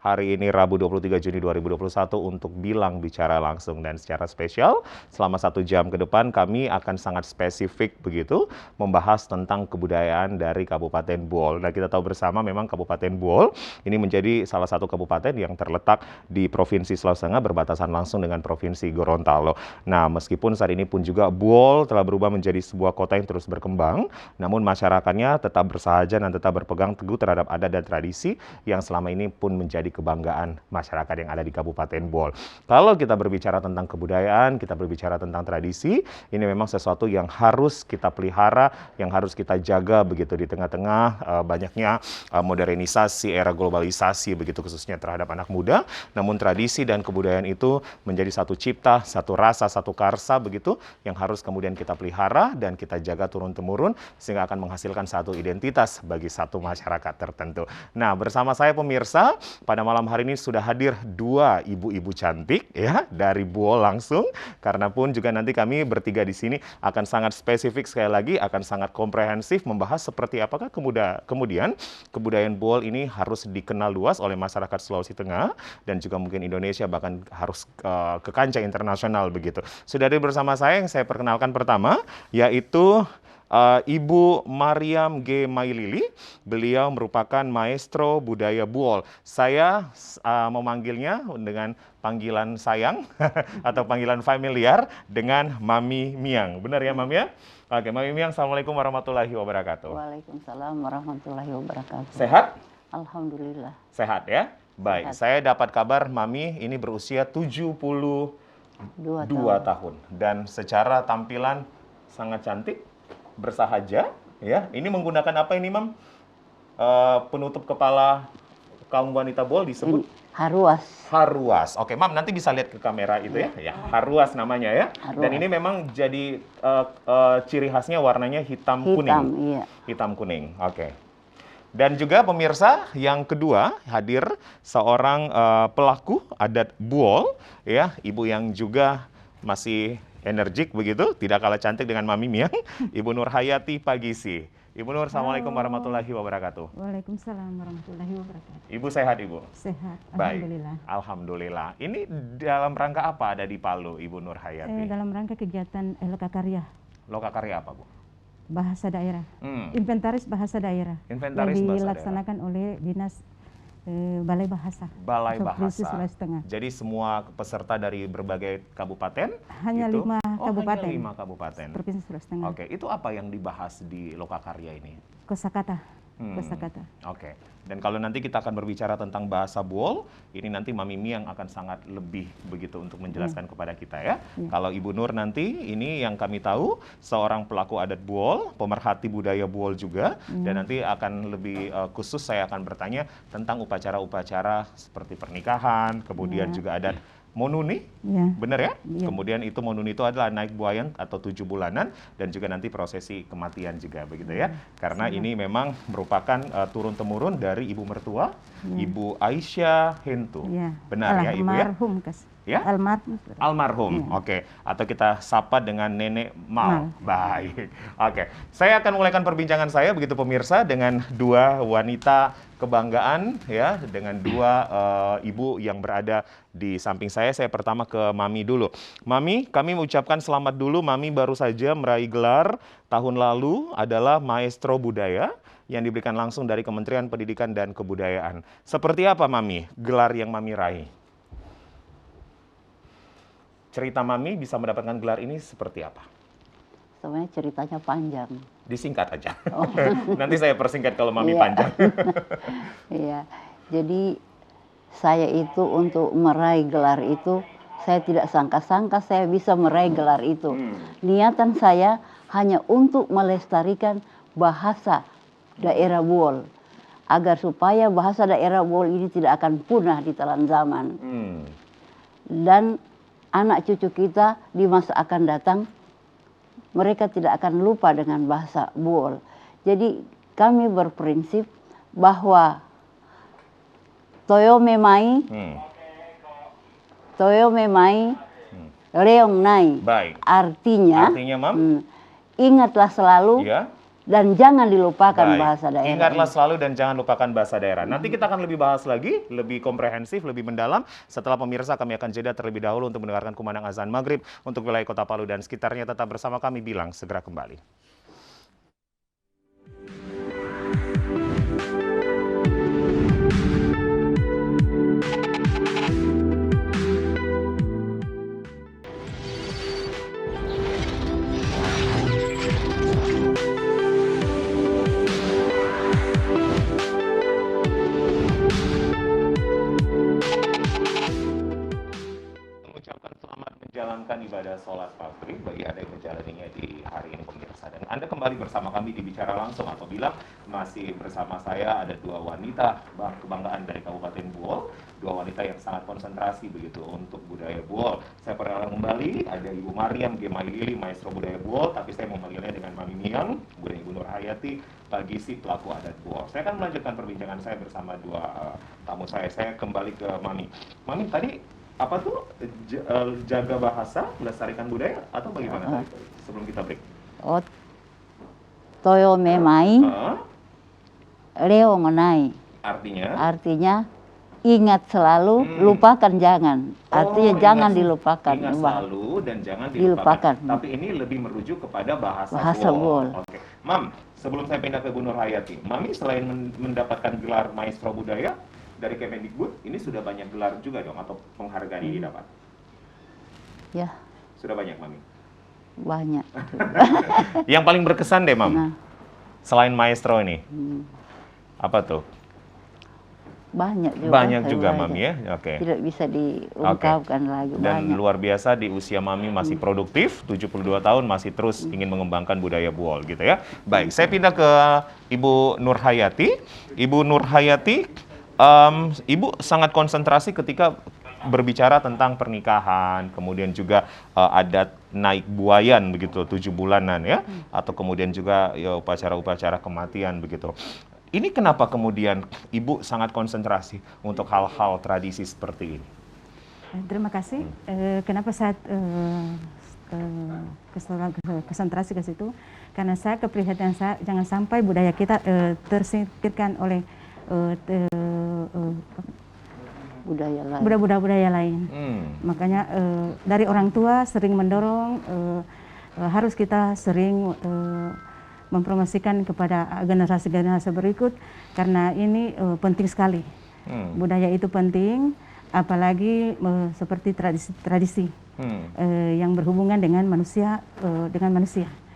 hari ini Rabu 23 Juni 2021 untuk Bilang Bicara Langsung. Dan secara spesial selama 1 jam ke depan kami akan sangat spesifik begitu membahas tentang kebudayaan dari Kabupaten Buol. Nah, kita tahu bersama memang Kabupaten Buol ini menjadi salah satu kabupaten yang terletak di Provinsi Sulawesi Tengah berbatasan langsung dengan Provinsi Gorontalo. Nah, meskipun saat ini pun juga Buol telah berubah menjadi sebuah kota yang terus berkembang, namun masyarakatnya tetap bersahaja dan tetap berpegang teguh terhadap adat dan tradisi yang selama ini pun menjadi kebanggaan masyarakat yang ada di Kabupaten Buol. Kalau kita berbicara tentang kebudayaan, kita berbicara tentang tradisi, ini memang sesuatu yang harus kita pelihara, yang harus kita jaga begitu di tengah-tengah banyaknya modernisasi, era globalisasi begitu khususnya terhadap anak muda. Namun tradisi dan kebudayaan itu menjadi satu cipta, satu rasa, satu karsa begitu yang harus kemudian kita pelihara dan kita jaga turun-temurun sehingga akan menghasilkan satu identitas bagi satu masyarakat tertentu. Nah, bersama saya pemirsa, pada malam hari ini sudah hadir 2 ibu-ibu cantik ya dari Buol langsung, karena pun juga nanti kami bertiga di sini akan sangat spesifik sekali lagi, akan sangat komprehensif membahas seperti apakah kemudian kebudayaan Buol ini harus dikenal luas oleh masyarakat Sulawesi Tengah dan juga mungkin Indonesia, bahkan harus ke kancah internasional begitu. Sudah hadir bersama saya yang saya perkenalkan pertama yaitu Ibu Mariam G. Mailili. Beliau merupakan maestro budaya Buol. Saya memanggilnya dengan panggilan sayang atau panggilan familiar dengan Mami Miang. Benar ya, Mami ya? Oke, Mami Miang, Assalamualaikum warahmatullahi wabarakatuh. Waalaikumsalam warahmatullahi wabarakatuh. Sehat? Alhamdulillah. Sehat ya? Baik, saya dapat kabar Mami ini berusia 72 tahun. Dan secara tampilan sangat cantik, bersahaja, ya. Ini menggunakan apa ini, Mam? Penutup kepala kaum wanita Buol disebut? Haruas. Haruas. Oke, Mam, nanti bisa lihat ke kamera itu ya. Ya, haruas namanya ya. Haruas. Dan ini memang jadi ciri khasnya warnanya hitam kuning. Iya. Hitam kuning. Oke. Dan juga pemirsa yang kedua hadir seorang pelaku adat Buol, ya, ibu yang juga masih energik begitu, tidak kalah cantik dengan Mami Miang, Ibu Nurhayati Pagisi. Ibu Nur, Assalamualaikum warahmatullahi wabarakatuh. Waalaikumsalam warahmatullahi wabarakatuh. Ibu sehat, Ibu? Sehat, baik. Alhamdulillah. Alhamdulillah. Ini dalam rangka apa ada di Palu, Ibu Nurhayati? Dalam rangka kegiatan Lokakarya. Lokakarya apa, Bu? Bahasa daerah. Inventaris bahasa daerah. Inventaris yang bahasa dilaksanakan daerah oleh Dinas Balai Bahasa. Balai Bahasa. Sulawesi Tengah. Jadi semua peserta dari berbagai kabupaten? Hanya itu? 5 kabupaten. Hanya 5 kabupaten. Provinsi Sulawesi Tengah. Oke, itu apa yang dibahas di Lokakarya ini? Kosakata. Kosakata. Oke. Dan kalau nanti kita akan berbicara tentang bahasa Buol, ini nanti Mami Miang akan sangat lebih begitu untuk menjelaskan kepada kita ya. Kalau Ibu Nur nanti, ini yang kami tahu seorang pelaku adat Buol, pemerhati budaya Buol juga, dan nanti akan lebih khusus saya akan bertanya tentang upacara-upacara seperti pernikahan, kemudian juga adat Monuni, benar ya? Kemudian itu Monuni itu adalah naik buayan atau 7 bulanan dan juga nanti prosesi kematian juga begitu ya. Karena ini memang merupakan turun-temurun dari ibu mertua, Ibu Aisyah Hentu. Benar ya, Ibu ya? Ya? Almarhum. Oke. Atau kita sapa dengan Nenek Mal. Baik. Oke. Saya akan mulaikan perbincangan saya begitu pemirsa dengan 2 wanita kebanggaan ya, dengan 2 ibu yang berada di samping saya. Saya pertama ke Mami dulu. Mami, kami mengucapkan selamat dulu. Mami baru saja meraih gelar tahun lalu adalah Maestro Budaya yang diberikan langsung dari Kementerian Pendidikan dan Kebudayaan. Seperti apa Mami gelar yang Mami raih? Cerita Mami bisa mendapatkan gelar ini seperti apa? Sebenarnya ceritanya panjang. Disingkat aja. Nanti saya persingkat kalau Mami panjang. Iya. Jadi saya itu untuk meraih gelar itu, saya tidak sangka-sangka saya bisa meraih gelar itu. Niatan saya hanya untuk melestarikan bahasa daerah Buol, agar supaya bahasa daerah Buol ini tidak akan punah di telan zaman. Dan anak cucu kita di masa akan datang, mereka tidak akan lupa dengan bahasa Buol. Jadi kami berprinsip bahwa Toyo memai, leong nai. Baik. Artinya, Mam? Ingatlah selalu dan jangan dilupakan Baik. bahasa daerah. Ingatlah ini. selalu dan jangan lupakan bahasa daerah. Nanti kita akan lebih bahas lagi, lebih komprehensif, lebih mendalam. Setelah pemirsa kami akan jeda terlebih dahulu untuk mendengarkan kumandang azan maghrib untuk wilayah Kota Palu dan sekitarnya. Tetap bersama kami, Bilang segera kembali. Mengucapkan selamat menjalankan ibadah sholat maghrib bagi Anda yang menjalaninya di hari ini pemirsa. Dan Anda kembali bersama kami di Bicara Langsung atau Bilang. Masih bersama saya ada dua wanita kebanggaan dari Kabupaten Buol. Dua wanita yang sangat konsentrasi begitu untuk budaya Buol. Saya perkenalkan kembali ada Ibu Mariam Gemaili, Maestro Budaya Buol, tapi saya memanggilnya dengan Mami Miang, kemudian Ibu Nur Hayati, Bagisi pelaku adat Buol. Saya akan melanjutkan perbincangan saya bersama dua tamu saya. Saya kembali ke Mami. Mami, tadi apa tuh jaga bahasa, melestarikan budaya atau bagaimana tadi sebelum kita break? Oh, toyo memai, leo ngonai. Artinya? Artinya ingat selalu, lupakan jangan. Artinya jangan dilupakan. Ingat selalu dan jangan dilupakan. Tapi ini lebih merujuk kepada bahasa Buol. Oke. Mam, sebelum saya pindah ke Bu Nur Hayati, Mami selain mendapatkan gelar Maestro Budaya dari Kemendikbud, ini sudah banyak gelar juga dong atau penghargaan yang didapat? Ya, Sudah banyak, Mami? banyak. Yang paling berkesan deh, Mam, Nah, selain Maestro ini, apa tuh? banyak juga. Banyak juga, banyak. Mami ya? Oke. Tidak bisa diungkapkan lagi. Dan Banyak. luar biasa di usia Mami masih produktif, 72 tahun masih terus ingin mengembangkan budaya Buol gitu ya. Baik, saya pindah ke Ibu Nur Hayati. Ibu Nur Hayati, Ibu sangat konsentrasi ketika berbicara tentang pernikahan, kemudian juga adat naik buayan begitu, 7 bulanan ya, atau kemudian juga ya, upacara-upacara kematian begitu. Ini kenapa kemudian Ibu sangat konsentrasi untuk hal-hal tradisi seperti ini? Terima kasih. Kenapa saya konsentrasi ke situ? Karena saya keprihatinan saya jangan sampai budaya kita tersingkirkan oleh budaya lain. Makanya dari orang tua sering mendorong harus kita sering mempromosikan kepada generasi-generasi berikut karena ini penting sekali. Budaya itu penting, apalagi seperti tradisi-tradisi yang berhubungan dengan manusia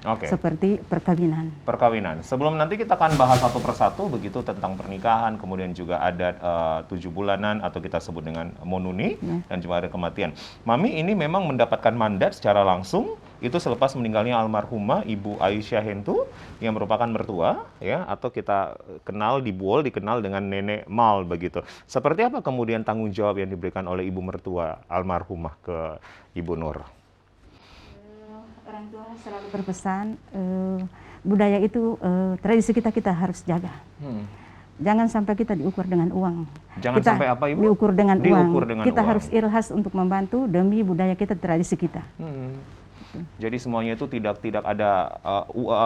Oke. seperti perkawinan. Perkawinan. Sebelum nanti kita akan bahas satu persatu begitu tentang pernikahan, kemudian juga adat 7 bulanan atau kita sebut dengan monuni dan juga ada kematian. Mami ini memang mendapatkan mandat secara langsung itu selepas meninggalnya almarhumah Ibu Aisyah Hentu yang merupakan mertua ya, atau kita kenal di Buol dikenal dengan Nenek Mal begitu. Seperti apa kemudian tanggung jawab yang diberikan oleh ibu mertua almarhumah ke Ibu Nur? Orang tua selalu berpesan budaya itu tradisi kita harus jaga. Jangan sampai kita diukur dengan uang. Jangan kita sampai apa, Ibu? Diukur dengan Diukur uang. dengan Kita uang. harus ikhlas untuk membantu demi budaya kita, tradisi kita. Jadi semuanya itu tidak ada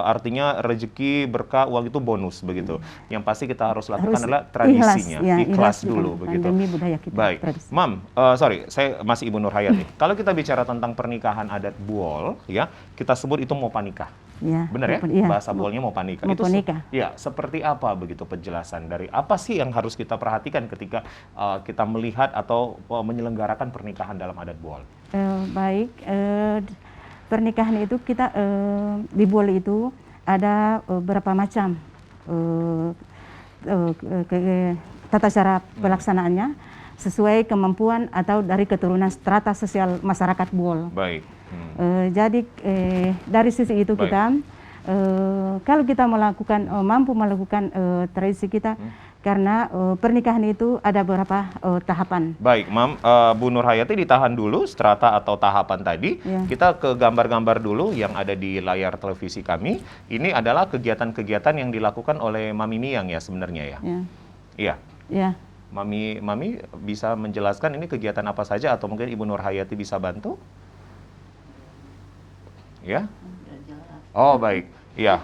artinya rezeki berkah uang itu bonus begitu. Yang pasti kita harus lakukan adalah tradisinya, ikhlas dulu begitu. Demi budaya kita. Baik, tradisi. Mam, saya masih Ibu Nur Hayati. Kalau kita bicara tentang pernikahan adat Buol, ya kita sebut itu mopanikah. Ya, Benar ya? iya, Bahasa Buolnya mopanikah. Itu mopanikah. ya, seperti apa begitu penjelasan dari apa sih yang harus kita perhatikan ketika kita melihat atau menyelenggarakan pernikahan dalam adat Buol? Baik, pernikahan itu kita di Buol itu ada beberapa macam tata cara pelaksanaannya sesuai kemampuan atau dari keturunan strata sosial masyarakat Buol. Baik. Jadi dari sisi itu kita kalau kita mampu melakukan tradisi kita karena pernikahan itu ada beberapa tahapan. Baik, Mam, Bu Nur Hayati ditahan dulu strata atau tahapan tadi. Ya. Kita ke gambar-gambar dulu yang ada di layar televisi kami. Ini adalah kegiatan-kegiatan yang dilakukan oleh Mami Miang ya sebenarnya ya. Ya. Iya. Ya. Mami bisa menjelaskan ini kegiatan apa saja atau mungkin Ibu Nur Hayati bisa bantu? Ya. Oh, baik. Iya.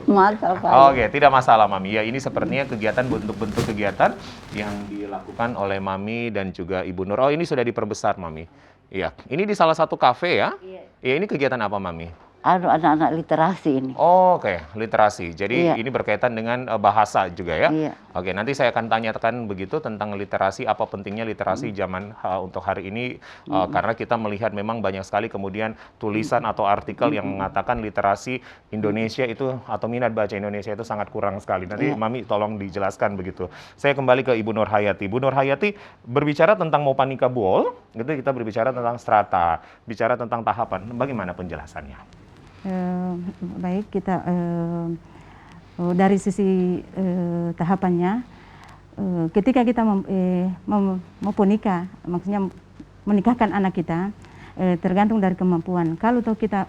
Mata Pak. Oke, tidak masalah Mami. Ya, ini sepertinya kegiatan bentuk-bentuk kegiatan yang dilakukan oleh Mami dan juga Ibu Nur. Oh, ini sudah diperbesar Mami. Iya, ini di salah satu kafe ya? Iya, ini kegiatan apa Mami? Anu anak-anak literasi ini. Oh, oke, literasi. Jadi Iya. ini berkaitan dengan bahasa juga ya? Iya. Oke, nanti saya akan tanyakan begitu tentang literasi, apa pentingnya literasi zaman untuk hari ini, karena kita melihat memang banyak sekali kemudian tulisan atau artikel yang mengatakan literasi Indonesia itu atau minat baca Indonesia itu sangat kurang sekali. Nanti Iya. Mami tolong dijelaskan begitu. Saya kembali ke Ibu Nur Hayati. Ibu Nur Hayati berbicara tentang Mopanika Buol, gitu kita berbicara tentang strata, bicara tentang tahapan. Bagaimana penjelasannya? Baik, kita dari sisi tahapannya, ketika kita mau nikah, maksudnya menikahkan anak kita, tergantung dari kemampuan. Kalau kita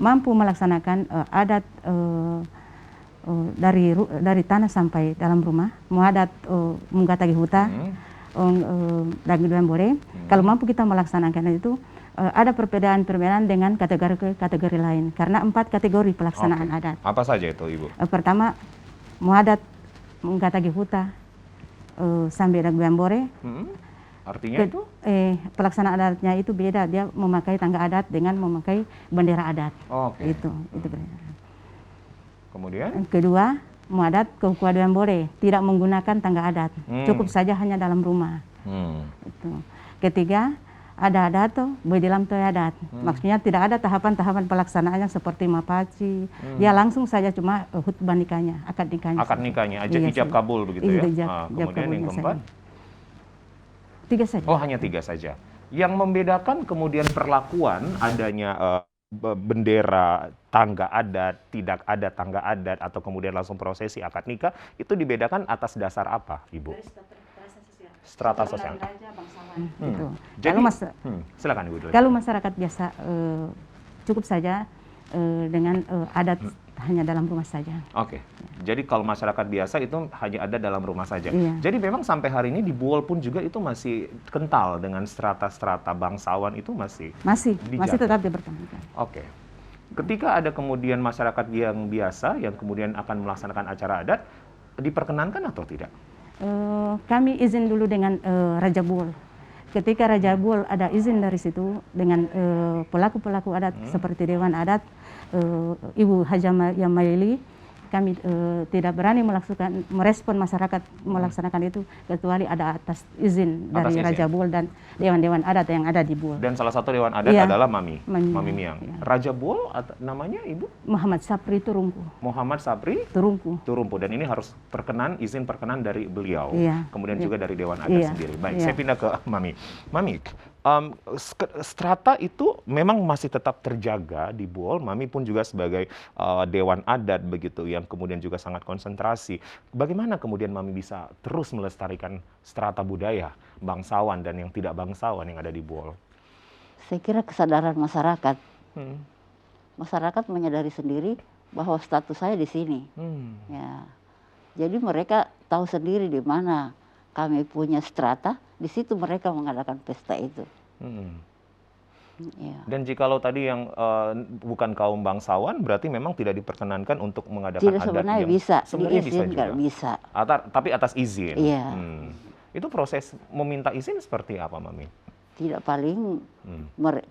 mampu melaksanakan adat dari tanah sampai dalam rumah, mau adat menggatagi huta, dagi duan bore. Kalau mampu kita melaksanakan itu, ada perbedaan-perbedaan dengan kategori lain, karena 4 kategori pelaksanaan adat. Apa saja itu, Ibu? Pertama, mau adat menggatagi huta sampai dagi duan bore. Artinya itu? Pelaksanaan adatnya itu beda, dia memakai tangga adat dengan memakai bendera adat. Oke. Itu berbeda. Kemudian? Kedua, muadat ke Kuaduan Bore, tidak menggunakan tangga adat, cukup saja hanya dalam rumah. Itu. Ketiga, ada adat tuh, dalam adat. Maksudnya tidak ada tahapan-tahapan pelaksanaannya seperti mapaci. Dia langsung saja cuma khutbah nikahnya, akad nikahnya. Akad nikahnya, aja Iya, ijab kabul begitu iya, ya. ijab Kemudian yang kabulnya keempat? saja. 3 saja. Oh, hanya 3 saja. Yang membedakan kemudian perlakuan adanya bendera tangga adat, tidak ada tangga adat, atau kemudian langsung prosesi akad nikah, itu dibedakan atas dasar apa, Ibu? Strata sosial. Gitu. Jadi, silakan Ibu dulu. Kalau masyarakat biasa cukup saja dengan adat hanya dalam rumah saja. Oke. Jadi kalau masyarakat biasa itu hanya ada dalam rumah saja. Iya. Jadi memang sampai hari ini di Buol pun juga itu masih kental dengan strata-strata bangsawan itu masih Masih dijaga. tetap dipertahankan. Oke. Ketika ada kemudian masyarakat yang biasa yang kemudian akan melaksanakan acara adat, diperkenankan atau tidak? Kami izin dulu dengan Raja Buol. Ketika Raja Buol ada izin dari situ dengan pelaku-pelaku adat seperti Dewan Adat, Ibu Hajama Yamaili, kami tidak berani merespon masyarakat melaksanakan itu kecuali ada atas izin dari Raja Buol dan dewan-dewan adat yang ada di Buol. Dan salah satu dewan adat adalah Mami Miang. Iya. Raja Buol namanya Ibu? Muhammad Sapri Turungku. Muhammad Sapri Turungku. Dan ini harus izin perkenan dari beliau. Iya. Kemudian juga dari dewan adat sendiri. Baik, saya pindah ke Mami. Mami, strata itu memang masih tetap terjaga di Buol. Mami pun juga sebagai dewan adat begitu yang kemudian juga sangat konsentrasi. Bagaimana kemudian Mami bisa terus melestarikan strata budaya bangsawan dan yang tidak bangsawan yang ada di Buol? Saya kira kesadaran masyarakat. Masyarakat menyadari sendiri bahwa status saya di sini. Ya. Jadi mereka tahu sendiri di mana kami punya strata, di situ mereka mengadakan pesta itu. Ya. Dan jikalau tadi yang bukan kaum bangsawan, berarti memang tidak diperkenankan untuk mengadakan Tidak, adat sebenarnya yang bisa, sebenarnya diizinkan, bisa juga. bisa. Tapi atas izin. Iya. Itu proses meminta izin seperti apa, Mami? Tidak, paling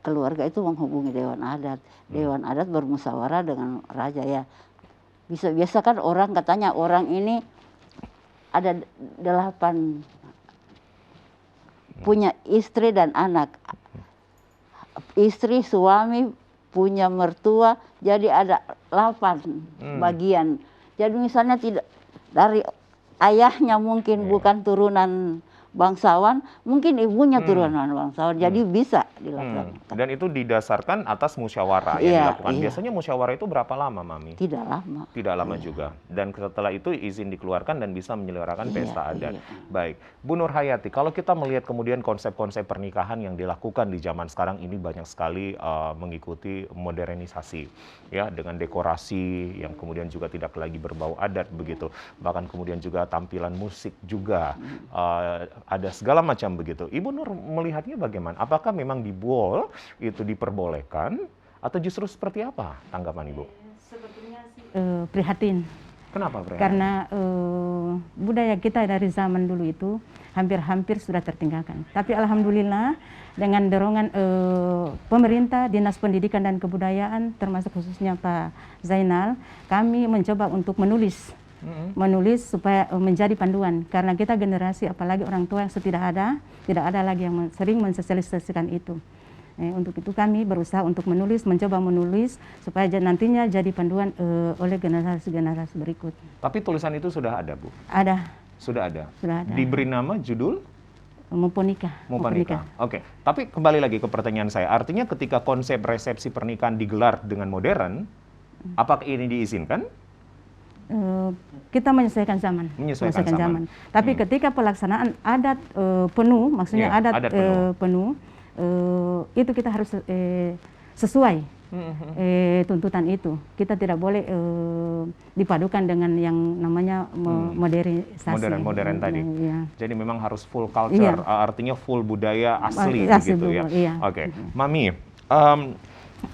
keluarga itu menghubungi Dewan Adat. Dewan Adat bermusyawarah dengan raja ya. Biasa kan orang katanya orang ini ada 8 punya istri dan anak. Istri, suami, punya mertua, jadi ada 8 bagian. Jadi misalnya tidak dari ayahnya mungkin bukan turunan bangsawan, mungkin ibunya turunan bangsawan, jadi bisa dilakukan. Dan itu didasarkan atas musyawarah yang dilakukan. Biasanya musyawarah itu berapa lama, Mami? Tidak lama. Tidak lama juga. Dan setelah itu izin dikeluarkan dan bisa menyelenggarakan pesta adat. Baik, Bu Nur Hayati, kalau kita melihat kemudian konsep-konsep pernikahan yang dilakukan di zaman sekarang ini banyak sekali mengikuti modernisasi, ya, dengan dekorasi yang kemudian juga tidak lagi berbau adat begitu. Bahkan kemudian juga tampilan musik juga. Ada segala macam begitu. Ibu Nur melihatnya bagaimana? Apakah memang di Buol itu diperbolehkan atau justru seperti apa tanggapan Ibu? Seperti prihatin. Kenapa, Bre? Karena budaya kita dari zaman dulu itu hampir-hampir sudah tertinggalkan. Tapi alhamdulillah dengan dorongan pemerintah, Dinas Pendidikan dan Kebudayaan, termasuk khususnya Pak Zainal, kami mencoba untuk menulis supaya menjadi panduan. Karena kita generasi, apalagi orang tua yang tidak ada lagi yang sering mensosialisasikan itu. Untuk itu kami berusaha untuk mencoba menulis supaya nantinya jadi panduan oleh generasi-generasi berikut. Tapi tulisan itu sudah ada, Bu? Ada. Sudah ada? Sudah ada. Diberi nama judul? Muponika. Oke. Tapi kembali lagi ke pertanyaan saya. Artinya ketika konsep resepsi pernikahan digelar dengan modern, apakah ini diizinkan? Kita menyesuaikan zaman. Menyesuaikan zaman. Tapi ketika pelaksanaan adat penuh, maksudnya adat penuh, itu kita harus sesuai tuntutan itu. Kita tidak boleh dipadukan dengan yang namanya modernisasi. Modern tadi. Ya. Jadi memang harus full culture, artinya full budaya asli begitu ya. Iya. Oke. Mami,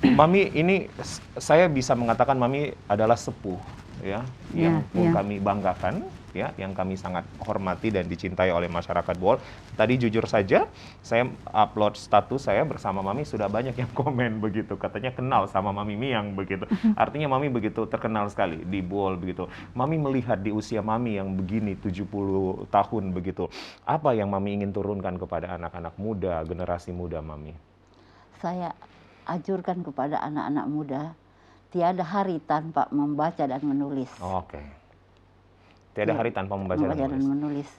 Mami ini saya bisa mengatakan Mami adalah sepuh ya, yang kami banggakan ya, yang kami sangat hormati dan dicintai oleh masyarakat Bohol. Tadi jujur saja, saya upload status saya bersama Mami, sudah banyak yang komen begitu, katanya kenal sama Mami Miang begitu. Artinya Mami begitu terkenal sekali di Bohol begitu. Mami melihat di usia Mami yang begini 70 tahun begitu, apa yang Mami ingin turunkan kepada anak-anak muda, generasi muda Mami? Saya anjurkan kepada anak-anak muda, tiada hari tanpa membaca dan menulis. Oke. Tiada hari tanpa membaca dan menulis.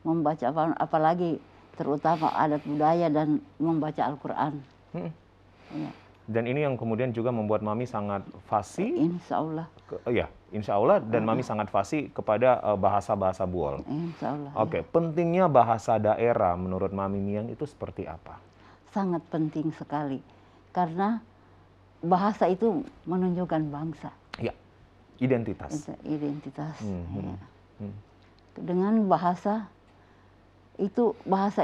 Membaca apalagi terutama adat budaya dan membaca Al-Quran. Ya. Dan ini yang kemudian juga membuat Mami sangat fasih. Insya Allah. Insya Allah. Dan Mami sangat fasih kepada bahasa-bahasa Bohol. Insya Allah. Oke. Pentingnya bahasa daerah menurut Mami Miang itu seperti apa? Sangat penting sekali. Karena bahasa itu menunjukkan bangsa. Ya, identitas. Identitas. Ya. Dengan bahasa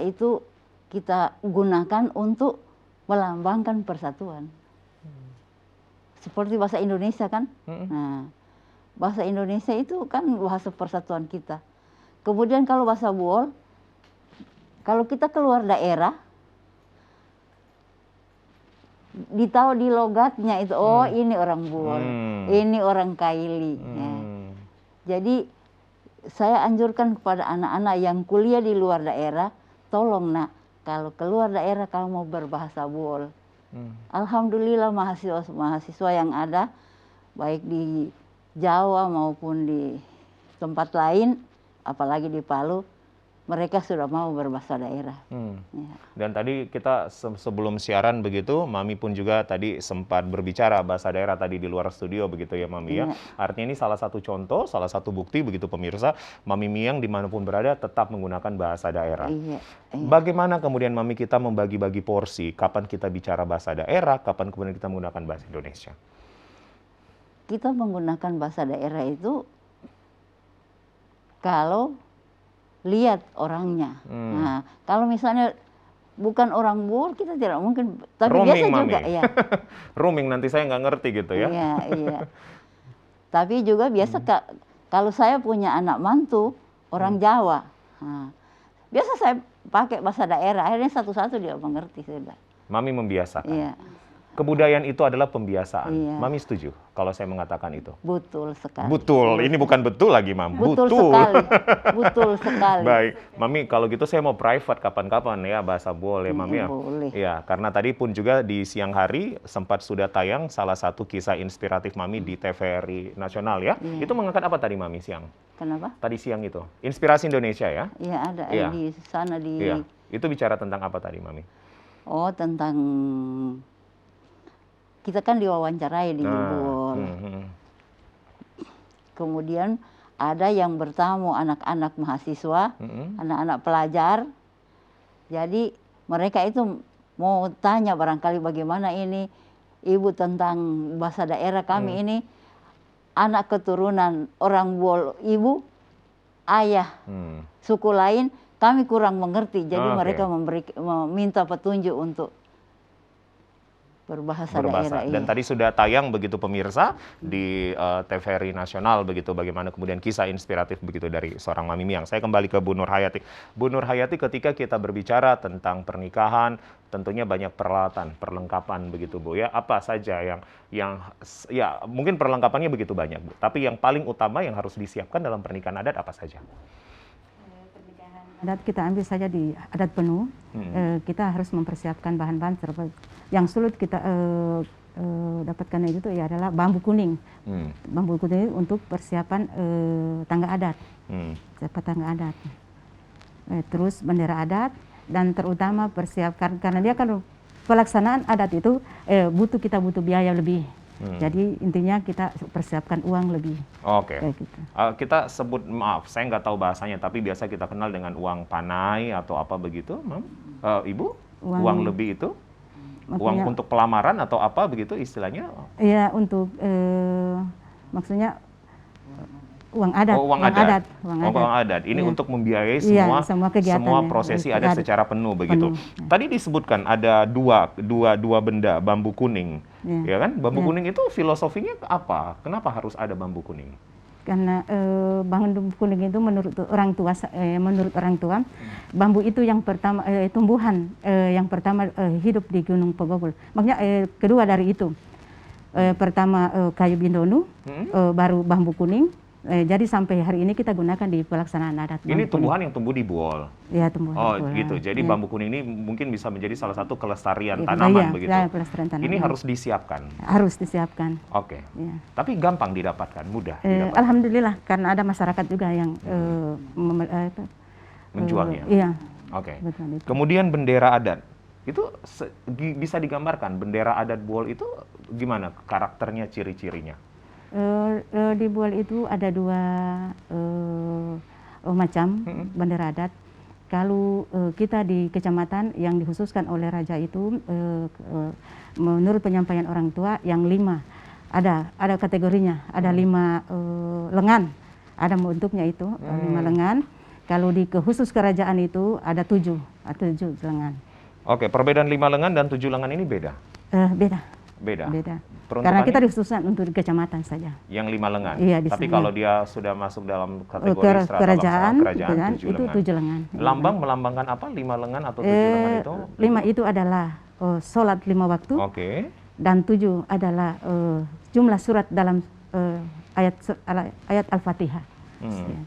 itu kita gunakan untuk melambangkan persatuan. Seperti bahasa Indonesia kan. Nah, bahasa Indonesia itu kan bahasa persatuan kita. Kemudian kalau bahasa Bohol, kalau kita keluar daerah, ditahu di logatnya itu, oh ini orang Bohol, ini orang Kaili. Ya. Jadi saya anjurkan kepada anak-anak yang kuliah di luar daerah, tolong nak, kalau keluar daerah kalau mau berbahasa Bohol. Alhamdulillah mahasiswa yang ada, baik di Jawa maupun di tempat lain, apalagi di Palu, mereka sudah mau berbahasa daerah. Ya. Dan tadi kita sebelum siaran begitu, Mami pun juga tadi sempat berbicara bahasa daerah tadi di luar studio begitu ya Mami ya. Artinya ini salah satu contoh, salah satu bukti begitu pemirsa, Mami Miang dimanapun berada tetap menggunakan bahasa daerah. Bagaimana kemudian Mami kita membagi-bagi porsi, kapan kita bicara bahasa daerah, kapan kemudian kita menggunakan bahasa Indonesia? Kita menggunakan bahasa daerah itu kalau lihat orangnya. Nah, kalau misalnya bukan orang Bohol, kita tidak mungkin. Tapi roaming, biasa Mami. Juga, ya. Roaming nanti saya nggak ngerti gitu ya. Iya. Tapi juga biasa kalau saya punya anak mantu orang Jawa, biasa saya pakai bahasa daerah. Akhirnya satu-satu dia mengerti sudah. Mami membiasakan. Iya. Kebudayaan itu adalah pembiasaan. Iya. Mami setuju kalau saya mengatakan itu? Betul sekali. Betul. Ini bukan betul lagi, Mam. Betul sekali. Betul sekali. Baik. Mami, kalau gitu saya mau private kapan-kapan ya bahasa Bohol ya, Mami ya. Boleh. Ya, karena tadi pun juga di siang hari sempat sudah tayang salah satu kisah inspiratif Mami di TVRI Nasional ya. Iya. Itu mengangkat apa tadi, Mami, siang? Kenapa? Tadi siang itu. Inspirasi Indonesia ya? Iya, ada di sana di. Iya. Itu bicara tentang apa tadi, Mami? Oh, tentang kita kan diwawancarai di Bohol. Kemudian ada yang bertamu anak-anak mahasiswa, anak-anak pelajar. Jadi mereka itu mau tanya barangkali bagaimana ini Ibu tentang bahasa daerah kami ini. Anak keturunan orang Bohol, Ibu, ayah, suku lain, kami kurang mengerti. Jadi mereka meminta petunjuk untuk berbahasa daerah. Dan Iya. tadi sudah tayang begitu pemirsa di TVRI Nasional begitu, bagaimana kemudian kisah inspiratif begitu dari seorang Mami Miang. Saya kembali ke Bu Nur Hayati. Bu Nur Hayati, ketika kita berbicara tentang pernikahan, tentunya banyak peralatan, perlengkapan begitu Bu ya. Apa saja yang ya mungkin perlengkapannya begitu banyak Bu, tapi yang paling utama yang harus disiapkan dalam pernikahan adat apa saja? Adat kita ambil saja di adat penuh, kita harus mempersiapkan bahan-bahan yang sulit kita dapatkan itu ya adalah bambu kuning. Bambu kuning untuk persiapan tangga adat, tangga adat. Terus bendera adat, dan terutama persiapkan karena dia kan pelaksanaan adat itu kita butuh biaya lebih. Jadi intinya kita persiapkan uang lebih. Oke. Kayak gitu. Kita sebut, maaf, saya nggak tahu bahasanya, tapi biasa kita kenal dengan uang panai atau apa begitu, Mam? Ibu? Uang lebih itu? Uang untuk pelamaran atau apa begitu istilahnya? Iya, untuk maksudnya uang adat. Oh, uang adat. Uang Uang adat. Ini untuk membiayai semua kegiatan, semua prosesi adat secara penuh begitu. Tadi disebutkan ada dua benda, bambu kuning. Ya kan? Bambu kuning itu filosofinya apa? Kenapa harus ada bambu kuning? Karena bambu kuning itu menurut orang tua, bambu itu yang pertama tumbuhan yang pertama hidup di Gunung Pogogol. Makanya kedua dari itu. Pertama kayu bindonu, baru bambu kuning. Jadi sampai hari ini kita gunakan di pelaksanaan adat. Ini tumbuhan yang tumbuh di Buol. Iya, tumbuhan. Oh, gitu. Jadi bambu kuning ini mungkin bisa menjadi salah satu kelestarian tanaman begitu. Iya, kelestarian tanaman. Ini harus disiapkan. Harus disiapkan. Oke. Ya. Tapi gampang didapatkan, mudah didapatkan. Alhamdulillah, karena ada masyarakat juga yang menjualnya. Iya. Oke. Betul, itu. Kemudian bendera adat. Itu bisa digambarkan bendera adat Buol itu gimana karakternya, ciri-cirinya? Di Buol itu ada dua macam bendera adat. Kalau kita di kecamatan yang dikhususkan oleh raja itu menurut penyampaian orang tua yang 5 ada kategorinya, ada 5 lengan, ada bentuknya itu 5 lengan. Kalau di khusus kerajaan itu ada 7 lengan. Oke, perbedaan 5 lengan dan 7 lengan ini beda? Beda. Peruntukannya? Karena kita dikhususkan untuk kecamatan saja. Yang 5 lengan? Iya, tapi kalau dia sudah masuk dalam kategori kerajaan 7 itu lengan. 7 lengan. Lambang melambangkan apa? 5 lengan atau 7 lengan itu? 5 itu adalah sholat 5 waktu. Oke. Dan 7 adalah jumlah surat dalam ayat Al-Fatihah.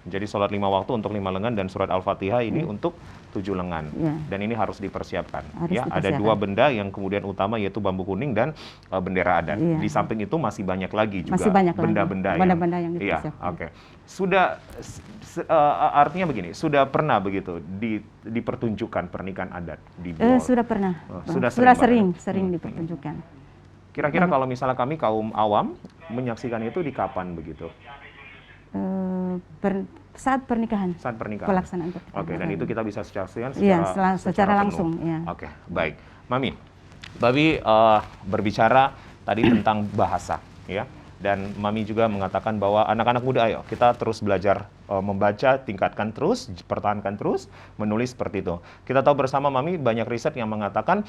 Jadi sholat 5 waktu untuk 5 lengan dan surat Al-Fatihah ini untuk 7 lengan. Dan ini harus dipersiapkan. Ada 2 benda yang kemudian utama yaitu bambu kuning dan bendera adat. Di samping itu masih banyak lagi juga benda-benda yang dipersiapkan. Oke. Sudah artinya begini, sudah pernah begitu dipertunjukkan pernikahan adat di Buol? Sudah pernah. Sudah sering dipertunjukkan. Kira-kira kalau misalnya kami kaum awam menyaksikan itu di kapan begitu? Saat pernikahan. Pelaksanaan pernikahan. Oke, dan itu kita bisa saksikan secara langsung. Ya. Oke, baik. Mami, Babi berbicara tadi tentang bahasa, ya. Dan Mami juga mengatakan bahwa anak-anak muda, ayo kita terus belajar membaca, tingkatkan terus, pertahankan terus, menulis seperti itu. Kita tahu bersama Mami banyak riset yang mengatakan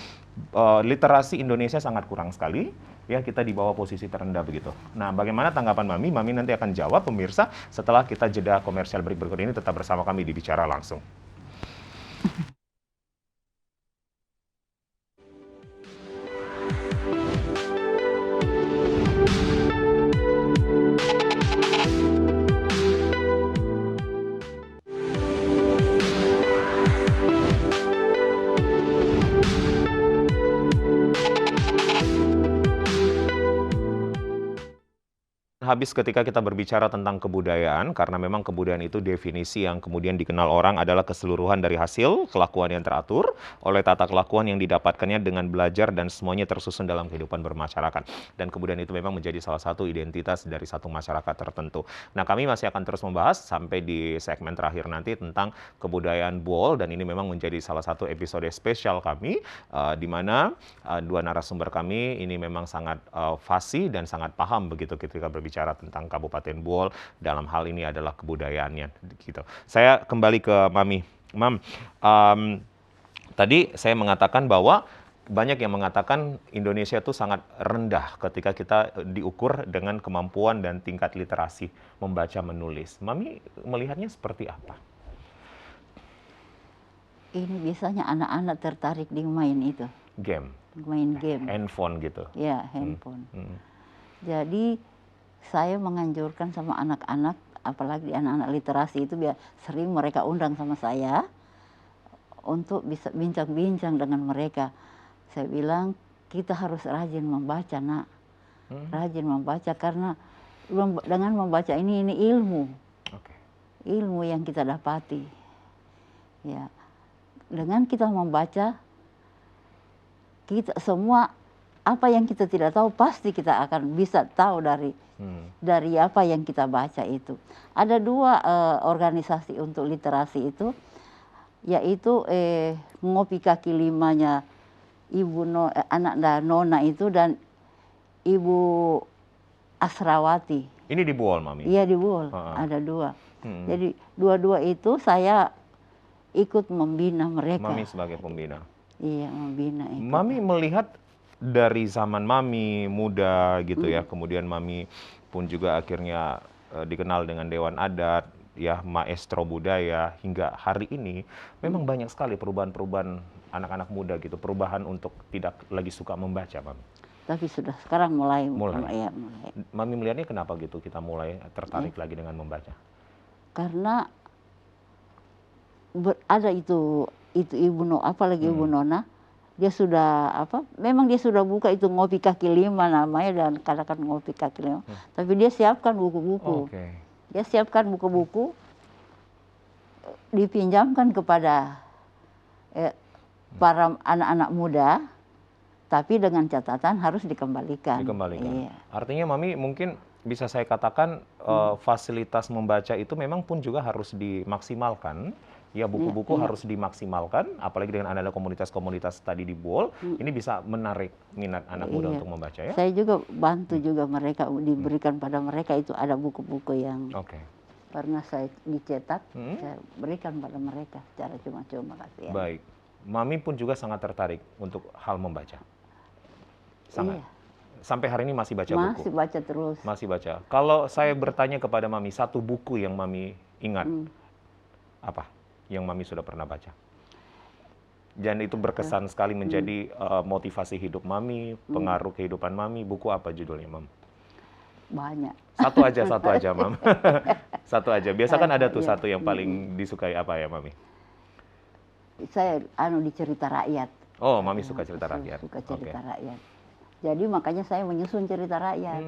literasi Indonesia sangat kurang sekali, ya kita di bawah posisi terendah begitu. Nah, bagaimana tanggapan Mami? Mami nanti akan jawab pemirsa setelah kita jeda komersial berikut ini. Tetap bersama kami di Bicara Langsung. Habis ketika kita berbicara tentang kebudayaan, karena memang kebudayaan itu definisi yang kemudian dikenal orang adalah keseluruhan dari hasil kelakuan yang teratur oleh tata kelakuan yang didapatkannya dengan belajar dan semuanya tersusun dalam kehidupan bermasyarakat. Dan kebudayaan itu memang menjadi salah satu identitas dari satu masyarakat tertentu. Nah, kami masih akan terus membahas sampai di segmen terakhir nanti tentang kebudayaan Buol, dan ini memang menjadi salah satu episode spesial kami, di mana dua narasumber kami ini memang sangat fasih dan sangat paham begitu ketika berbicara tentang Kabupaten Buol, dalam hal ini adalah kebudayaannya gitu. Saya kembali ke Mami. Mam, tadi saya mengatakan bahwa banyak yang mengatakan Indonesia itu sangat rendah ketika kita diukur dengan kemampuan dan tingkat literasi membaca menulis. Mami melihatnya seperti apa? Ini biasanya anak-anak tertarik di main itu, Game, main game. handphone gitu. Ya, handphone. Hmm. Jadi saya menganjurkan sama anak-anak, apalagi anak-anak literasi itu sering mereka undang sama saya untuk bisa bincang-bincang dengan mereka. Saya bilang kita harus rajin membaca, nak. Rajin membaca karena dengan membaca ini ilmu. Oke. Ilmu yang kita dapati. Ya. Dengan kita membaca, kita semua apa yang kita tidak tahu pasti kita akan bisa tahu dari apa yang kita baca itu. Ada 2 organisasi untuk literasi itu, yaitu Ngopi Kaki Limanya Ibu anak Nona itu dan Ibu Asrawati. Ini di Buol, Mami? Iya, di Buol. Ada 2. Jadi dua-dua itu saya ikut membina mereka. Mami sebagai pembina? Iya, membina itu. Mami melihat dari zaman Mami muda gitu ya, kemudian Mami pun juga akhirnya dikenal dengan Dewan Adat, ya maestro budaya, hingga hari ini memang banyak sekali perubahan-perubahan anak-anak muda gitu, perubahan untuk tidak lagi suka membaca, Mami. Tapi sudah sekarang mulai. Ya, mulai. Mami melihatnya kenapa gitu kita mulai tertarik lagi dengan membaca? Karena ada itu Ibu apalagi Ibu Nona, dia sudah memang dia sudah buka itu Ngopi Kaki Lima namanya, dan katakan Ngopi Kaki Lima. Tapi dia siapkan buku-buku. Dia siapkan buku-buku, dipinjamkan kepada para anak-anak muda, tapi dengan catatan harus dikembalikan. Iya. Artinya Mami mungkin bisa saya katakan fasilitas membaca itu memang pun juga harus dimaksimalkan. Ya, buku-buku harus dimaksimalkan, apalagi dengan ada komunitas-komunitas tadi di Buol, ini bisa menarik minat anak muda untuk membaca ya. Saya juga bantu juga mereka, diberikan pada mereka itu ada buku-buku yang pernah saya dicetak, saya berikan pada mereka secara cuma-cuma. Kasihan. Baik, Mami pun juga sangat tertarik untuk hal membaca. Sangat. Iya. Sampai hari ini masih baca buku? Masih baca terus. Masih baca. Kalau saya bertanya kepada Mami, satu buku yang Mami ingat, apa yang Mami sudah pernah baca? Dan itu berkesan sekali menjadi motivasi hidup Mami, pengaruh kehidupan Mami. Buku apa judulnya, Mam? Banyak. Satu aja, Mam. Satu aja. Biasa kan ada tuh satu yang paling disukai, apa ya, Mami? Saya di cerita rakyat. Oh, Mami suka cerita rakyat. Suka cerita rakyat. Jadi makanya saya menyusun cerita rakyat.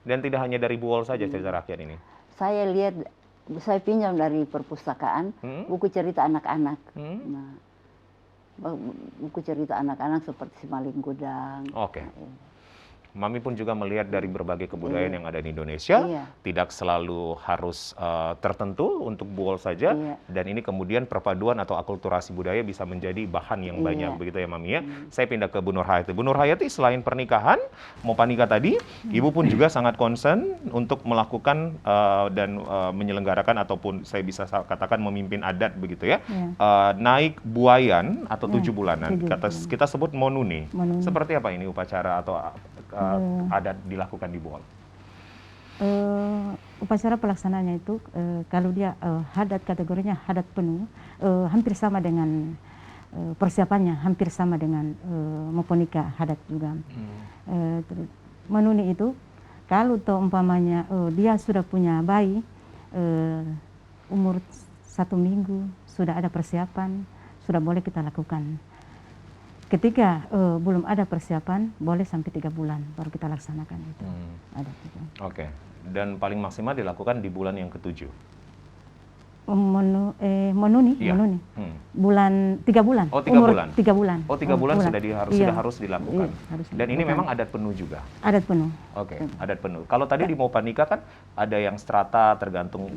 Dan tidak hanya dari Buol saja cerita rakyat ini? Saya pinjam dari perpustakaan buku cerita anak-anak. Nah, buku cerita anak-anak seperti Si Maling Gudang. Mami pun juga melihat dari berbagai kebudayaan yang ada di Indonesia, tidak selalu harus tertentu untuk Buol saja, dan ini kemudian perpaduan atau akulturasi budaya bisa menjadi bahan yang banyak, begitu ya Mami ya. Saya pindah ke Bu Nurhayati. Bu Nurhayati, selain pernikahan, mau panika tadi, Ibu pun juga sangat concern untuk melakukan dan menyelenggarakan ataupun saya bisa katakan memimpin adat begitu ya, naik buayan atau 7 bulanan, kita sebut monuni. Seperti apa ini upacara atau adat dilakukan di Buol? Upacara pelaksanaannya itu kalau dia adat kategorinya adat penuh, hampir sama dengan persiapannya, hampir sama dengan memponika adat juga. Menuni itu kalau umpamanya dia sudah punya bayi umur 1 minggu, sudah ada persiapan, sudah boleh kita lakukan. Ketika belum ada persiapan, boleh sampai 3 bulan baru kita laksanakan itu. Dan paling maksimal dilakukan di bulan yang ke-7. Menuni, bulan 3 bulan. Oh, 3 umur bulan. 3 bulan. Oh, 3 bulan sudah harus dilakukan. Dan ini memang adat penuh juga. Adat penuh. Adat penuh. Kalau tadi di Mopanika kan ada yang strata tergantung.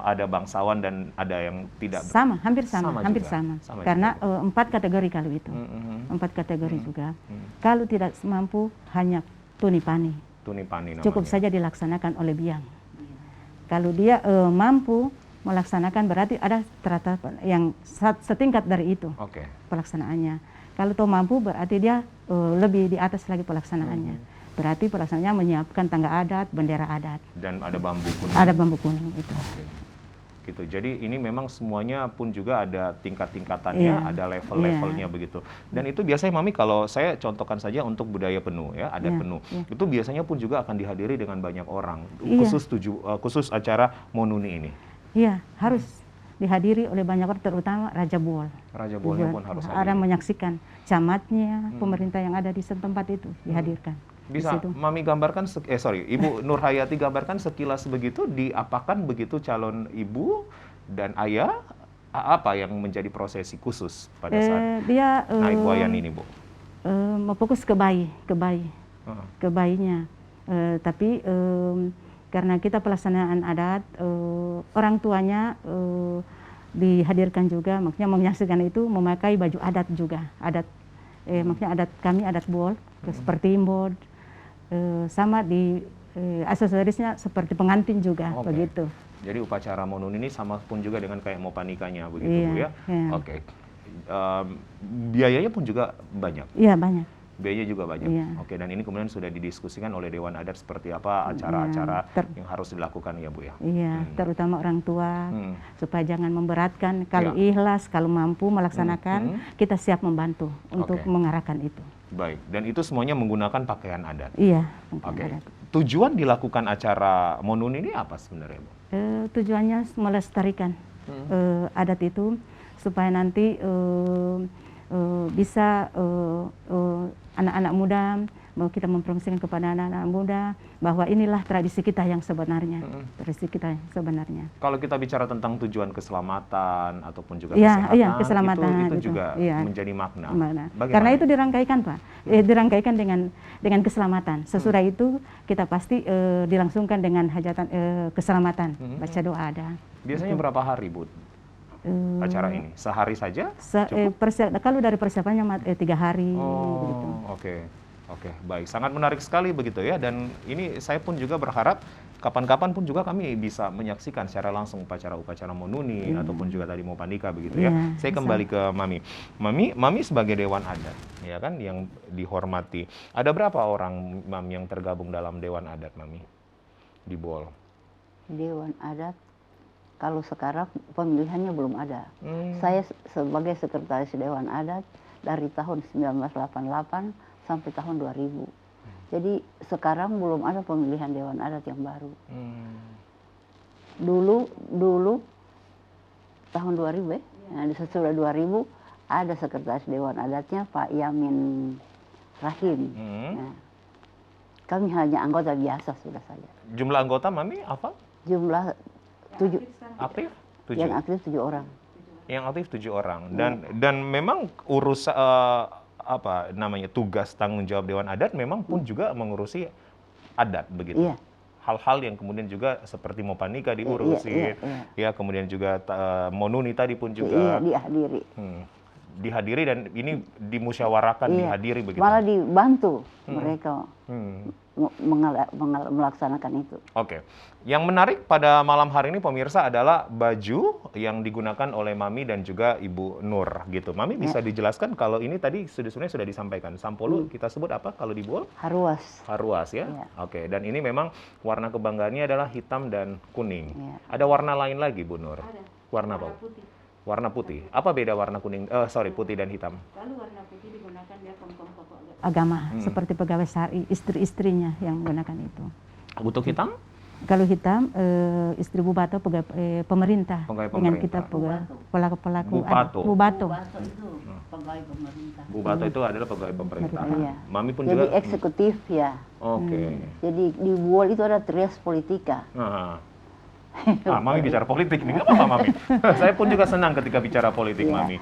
Ada bangsawan dan ada yang tidak. Sama, hampir sama. Karena 4 kategori kalau itu. 4 kategori juga. Kalau tidak mampu hanya tunipani. Tunipani namanya. Cukup saja dilaksanakan oleh biang. Kalau dia mampu melaksanakan berarti ada strata yang setingkat dari itu pelaksanaannya. Kalau toh mampu berarti dia lebih di atas lagi pelaksanaannya. Berarti pelaksanaannya menyiapkan tangga adat, bendera adat. Dan ada bambu kuning. Ada bambu kuning itu. Oke. Gitu. Jadi ini memang semuanya pun juga ada tingkat-tingkatannya, Iya. ada level-levelnya begitu. Dan itu biasanya Mami kalau saya contohkan saja untuk budaya Penu ya, adat Iya, Penu. iya. Itu biasanya pun juga akan dihadiri dengan banyak orang. Iya. Khusus acara Monuni ini. Iya, harus dihadiri oleh banyak orang, terutama Raja Buol. Raja Bolnya pun harus hadir. Ada menyaksikan camatnya, pemerintah yang ada di setempat itu dihadirkan. Di Bisa situ. Mami gambarkan, Ibu Nurhayati gambarkan sekilas begitu, diapakan begitu calon ibu dan ayah, apa yang menjadi prosesi khusus pada saat Dia naik wayan ini, Bu? fokus ke bayi, Heeh. ke bayinya. Tapi karena kita pelaksanaan adat, orang tuanya dihadirkan juga, maksudnya menyaksikan itu memakai baju adat juga, maksudnya adat kami, adat Buol, seperti imbod, sama di aksesorisnya seperti pengantin juga, Oke. begitu. Jadi upacara Monun ini sama pun juga dengan kayak Mopanikanya begitu, Iya, Bu ya? iya. Oke. Biayanya pun juga banyak. Iya, banyak. Biayanya juga banyak. Iya. Oke, dan ini kemudian sudah didiskusikan oleh Dewan Adat seperti apa acara-acara yang harus dilakukan ya, Bu ya? Iya, terutama orang tua, Hmm. supaya jangan memberatkan. Kalau Iya. ikhlas, kalau mampu melaksanakan, kita siap membantu untuk Oke. mengarahkan itu. Baik, dan itu semuanya menggunakan pakaian adat. Iya. Oke. adat. Tujuan dilakukan acara Monun ini apa sebenarnya, Bu? Tujuannya melestarikan adat itu supaya nanti bisa anak-anak muda, mau kita mempromosikan kepada anak-anak muda bahwa inilah tradisi kita yang sebenarnya, tradisi kita yang sebenarnya. Kalau kita bicara tentang tujuan keselamatan ataupun juga Iya, kesehatan, iya, keselamatan itu itu, juga iya. menjadi makna. Mana? Bagaimana? Karena itu dirangkaikan, Pak. Dirangkaikan dengan keselamatan. Sesudah itu kita pasti dilangsungkan dengan hajatan keselamatan, baca doa ada. Biasanya berapa hari, Bu? Acara ini sehari saja? Kalau dari persiapannya 3 hari. Begitu. Oke, baik. Sangat menarik sekali begitu ya. Dan ini saya pun juga berharap kapan-kapan pun juga kami bisa menyaksikan secara langsung upacara-upacara Monuni ataupun juga tadi Mopanika begitu ya. Iya, Saya kembali ke Mami. Mami sebagai Dewan Adat ya kan yang dihormati. Ada berapa orang Mami yang tergabung dalam Dewan Adat, Mami? Di Buol. Dewan Adat, kalau sekarang pemilihannya belum ada. Hmm. Saya sebagai sekretaris Dewan Adat dari tahun 1988 sampai tahun 2000. Jadi sekarang belum ada pemilihan Dewan Adat yang baru. Dulu tahun 2000 ya, nah, sesudah 2000 ada sekretaris Dewan Adatnya Pak Yamin Rahim. Nah, kami hanya anggota biasa sudah saja. Jumlah anggota Mami apa? Jumlah 7, Aktif? 7. yang aktif 7 orang. Yang aktif 7 orang. Dan memang tugas tanggung jawab Dewan Adat memang pun juga mengurusi adat begitu. Iya. Hal-hal yang kemudian juga seperti Mopanika diurusin, Iya. ya kemudian juga Monuni tadi pun Iya, juga dihadiri. dihadiri dan ini dimusyawarakan, Iya. dihadiri begitu. Malah dibantu mereka melaksanakan itu. Oke. Yang menarik pada malam hari ini pemirsa adalah baju yang digunakan oleh Mami dan juga Ibu Nur gitu. Mami bisa dijelaskan kalau ini tadi sebenarnya sudah disampaikan. Sampolo kita sebut apa kalau di Buol? Haruas. Haruas ya. Iya. Oke, dan ini memang warna kebanggaannya adalah hitam dan kuning. Iya. Ada warna lain lagi Bu Nur? Ada. Warna apa? Putih. Warna putih. Apa beda warna kuning? Putih dan hitam. Lalu warna putih digunakan dia pokok agama, seperti pegawai syari, istri-istrinya yang menggunakan itu. Untuk hitam? Kalau hitam, istri Bubato pegawai pemerintah. Pegawai Dengan pemerintah. kita pelaku-pelaku Bupato. Bubato. itu pegawai pemerintah. Bubato itu adalah pegawai pemerintah. Iya. Mami pun Jadi juga. eksekutif ya. Oke. Jadi di Buol itu ada trias politika. Mami bicara politik nih, nggak apa-apa Mami. Saya pun juga senang ketika bicara politik, Iya. Mami.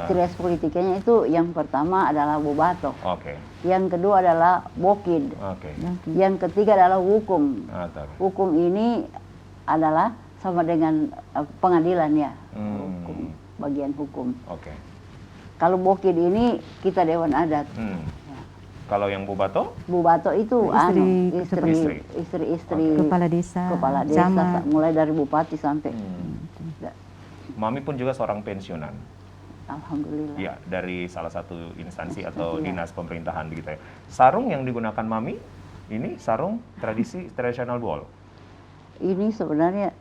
Trias politikanya itu yang pertama adalah Bubato. Oke, Yang kedua adalah Bokid. oke. Yang ketiga adalah hukum. Tahu. Hukum ini adalah sama dengan pengadilan ya. Hukum, bagian hukum. Oke. Kalau Bokid ini kita Dewan Adat. Kalau yang Bubato? Bubato itu Istri, istri Kepala desa, mulai dari bupati sampai. Mami pun juga seorang pensiunan. Alhamdulillah. Ya, dari salah satu instansi atau Iya. dinas pemerintahan begitu ya. Sarung yang digunakan Mami, ini sarung tradisional Buol. Ini sebenarnya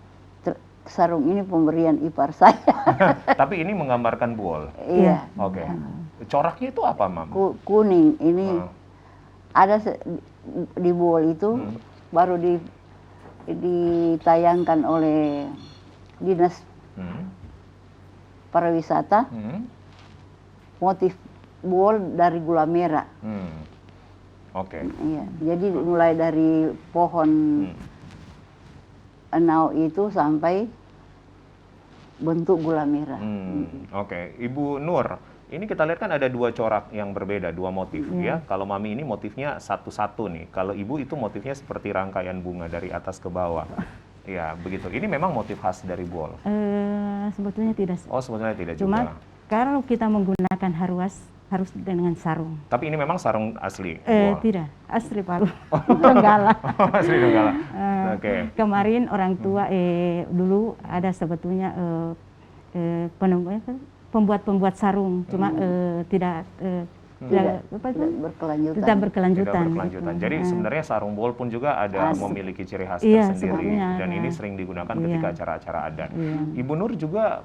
sarung ini pemberian ipar saya. Tapi ini menggambarkan Buol. Iya. Oke. Coraknya itu apa, Mam? Kuning ini ada di Buol itu baru ditayangkan oleh dinas pariwisata motif Buol dari gula merah. Oke. Iya. Jadi mulai dari pohon enau itu sampai bentuk gula merah. Oke, Ibu Nur, ini kita lihat kan ada dua corak yang berbeda, dua motif ya. Kalau Mami ini motifnya satu-satu nih. Kalau Ibu itu motifnya seperti rangkaian bunga dari atas ke bawah. Ya, begitu. Ini memang motif khas dari Buol. Sebetulnya tidak. Oh, sebetulnya tidak Cuma juga. kalau kita menggunakan harus dengan sarung. Tapi ini memang sarung asli Buol. Tidak, asli Palu. Donggala. Asli Donggala. Oke. Kemarin orang tua dulu ada sebetulnya pembuat sarung, cuma tidak Tidak berkelanjutan. Tidak berkelanjutan. Jadi sebenarnya sarung Buol pun juga ada memiliki ciri khas tersendiri dan ini sering digunakan ketika acara-acara adat. Ibu Nur juga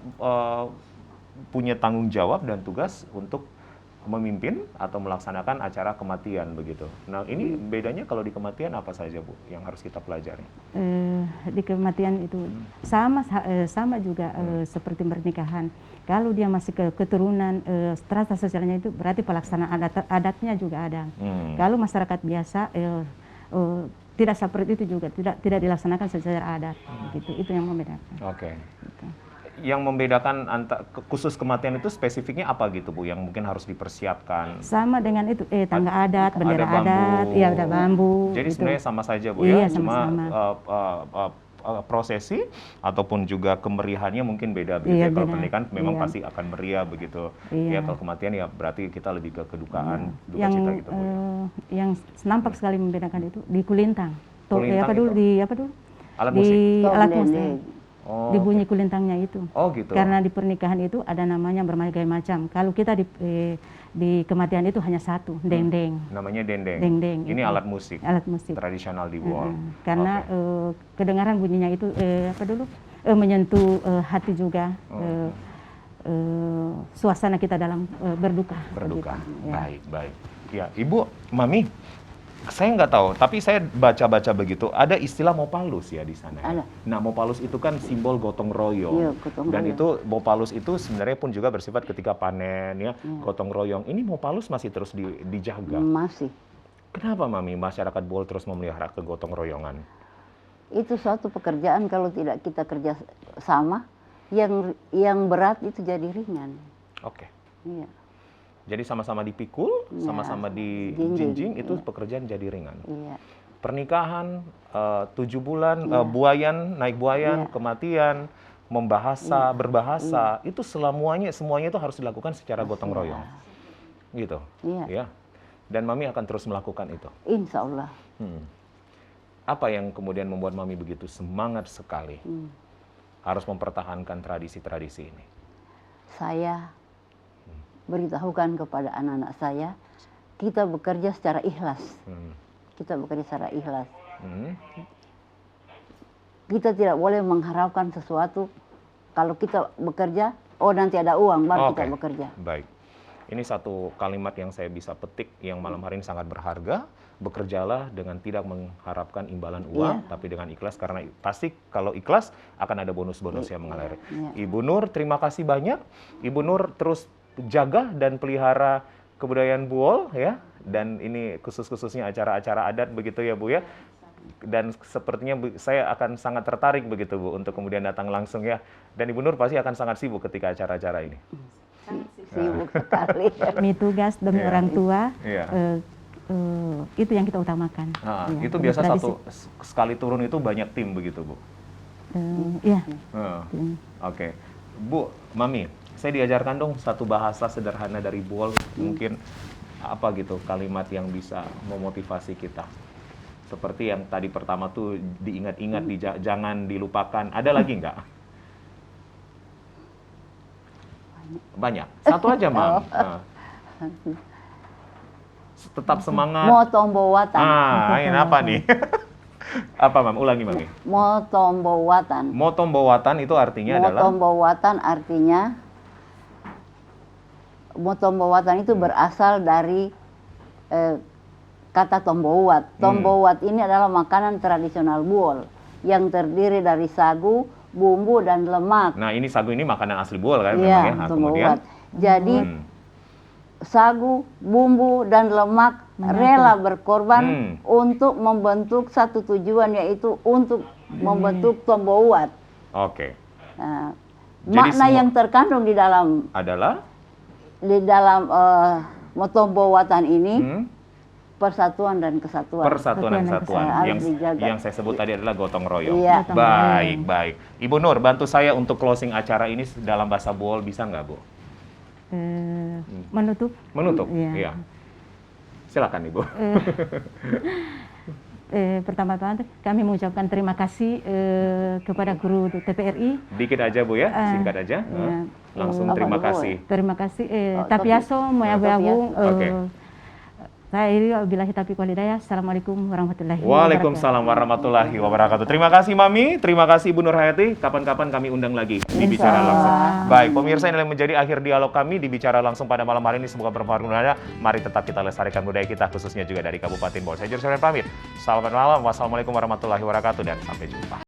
punya tanggung jawab dan tugas untuk memimpin atau melaksanakan acara kematian begitu. Nah, ini bedanya kalau di kematian apa saja, Bu, yang harus kita pelajari? Di kematian itu sama juga seperti pernikahan. Kalau dia masih keturunan strata sosialnya itu berarti pelaksanaan adatnya juga ada. Kalau masyarakat biasa tidak seperti itu juga, tidak dilaksanakan secara adat. Gitu. Itu yang membedakan. Oke. Gitu. Yang membedakan khusus kematian itu spesifiknya apa gitu, Bu, yang mungkin harus dipersiapkan? Sama dengan itu tangga adat, bendera ada adat, ya ada bambu. Jadi gitu. sebenarnya sama saja, Bu, Iya, ya. Cuma sama-sama. prosesi ataupun juga kemeriahannya mungkin beda begitu Iya, ya. Kalau beda. pernikahan memang Iya. pasti akan meriah begitu. Iya. Ya, kalau kematian ya berarti kita lebih ke kedukaan, duka Yang cita gitu, Bu. yang nampak sekali membedakan itu di kulintang. Kulintang Di Alat di musik. alat Tom musik. dendeng. Oh, Di bunyi kulintangnya itu. oh gitu. Karena di pernikahan itu ada namanya berbagai macam. Kalau kita di kematian itu hanya satu, dendeng. Namanya dendeng. Dendeng. Ini itu. alat musik Alat musik. tradisional di Buol. Karena kedengaran bunyinya itu menyentuh hati juga. Suasana kita dalam berduka. Berduka. begitu. Ya. Baik. Ya, Ibu, Mami, saya nggak tahu, tapi saya baca-baca begitu. Ada istilah Mopalus ya di sana. Ya? Ada. Nah, Mopalus itu kan simbol gotong royong. Iya, gotong Dan royong. itu Mopalus itu sebenarnya pun juga bersifat ketika panen ya, gotong royong. Ini Mopalus masih terus dijaga. Masih. Kenapa, Mami, masyarakat Buol terus memelihara kegotong royongan? Itu suatu pekerjaan kalau tidak kita kerja sama, yang berat itu jadi ringan. Oke. Iya. Jadi sama-sama dipikul, Iya, sama-sama jinjing, dijinjing, itu pekerjaan jadi ringan. Iya. Pernikahan 7 bulan, buayan, naik buayan, kematian, membahasa, berbahasa, itu semuanya itu harus dilakukan secara gotong royong. Gitu. Iya. Ya. Dan Mami akan terus melakukan itu. Insya Allah. Apa yang kemudian membuat Mami begitu semangat sekali harus mempertahankan tradisi-tradisi ini? Saya beritahukan kepada anak-anak saya, kita bekerja secara ikhlas. Kita bekerja secara ikhlas. Kita tidak boleh mengharapkan sesuatu. Kalau kita bekerja, nanti ada uang, baru kita bekerja. Baik. Ini satu kalimat yang saya bisa petik yang malam hari ini sangat berharga. Bekerjalah dengan tidak mengharapkan imbalan uang, tapi dengan ikhlas, karena pasti kalau ikhlas akan ada bonus-bonus yang mengalir. Ibu Nur, terima kasih banyak. Ibu Nur terus jaga dan pelihara kebudayaan Buol ya, dan ini khususnya acara-acara adat begitu ya, Bu ya. Dan sepertinya saya akan sangat tertarik begitu, Bu, untuk kemudian datang langsung ya. Dan Ibu Nur pasti akan sangat sibuk ketika acara-acara ini. Sibuk sekali. Demi tugas, demi orang tua, Iya. itu yang kita utamakan. Ya, Itu demi biasa tradisi. sekali turun itu banyak tim begitu, Bu. Iya. Oke. Bu, Mami, saya diajarkan dong satu bahasa sederhana dari Buol, mungkin apa gitu kalimat yang bisa memotivasi kita. Seperti yang tadi pertama tuh diingat-ingat, jangan dilupakan. Ada lagi nggak? Banyak. Satu aja, Mam. Tetap semangat. Motombowatan. Ini apa nih? Apa, Mam? Ulangi, Mami. Motombowatan. Motombowatan itu artinya adalah? Motombowatan itu berasal dari kata tombowat. Tombowat ini adalah makanan tradisional Buol yang terdiri dari sagu, bumbu dan lemak. Nah, ini sagu ini makanan asli Buol kan? Iya, Memang ya. Nah, tombowat. Jadi sagu, bumbu dan lemak rela berkorban untuk membentuk satu tujuan, yaitu untuk membentuk tombowat. Oke. Nah, Jadi makna yang terkandung di dalam adalah motombowatan ini persatuan dan kesatuan. persatuan dan kesatuan. Harus dijaga. Yang saya sebut tadi adalah gotong royong. Iya. Baik. Ibu Nur, bantu saya untuk closing acara ini dalam bahasa Buol, bisa nggak, Bu? Menutup. Menutup? Iya. Iya. Silakan, Ibu. Pertama-tama kami mengucapkan terima kasih kepada guru TPRI. Dikit aja, Bu ya, singkat aja. Langsung terima kasih. Terima kasih. Tapiaso, Moyabu. Oke. Saya Iri, wabillahi taufiq wal hidayah. Assalamualaikum warahmatullahi wabarakatuh. Waalaikumsalam warahmatullahi wabarakatuh. Terima kasih, Mami. Terima kasih, Ibu Nur Hayati. Kapan-kapan kami undang lagi di Bicara Langsung. Baik, pemirsa, ini yang menjadi akhir dialog kami di Bicara Langsung pada malam hari ini. Semoga bermanfaat. Mari tetap kita lestarikan budaya kita, khususnya juga dari Kabupaten Bogor. Saya Jurgen pamit. Selamat malam. Wassalamualaikum warahmatullahi wabarakatuh dan sampai jumpa.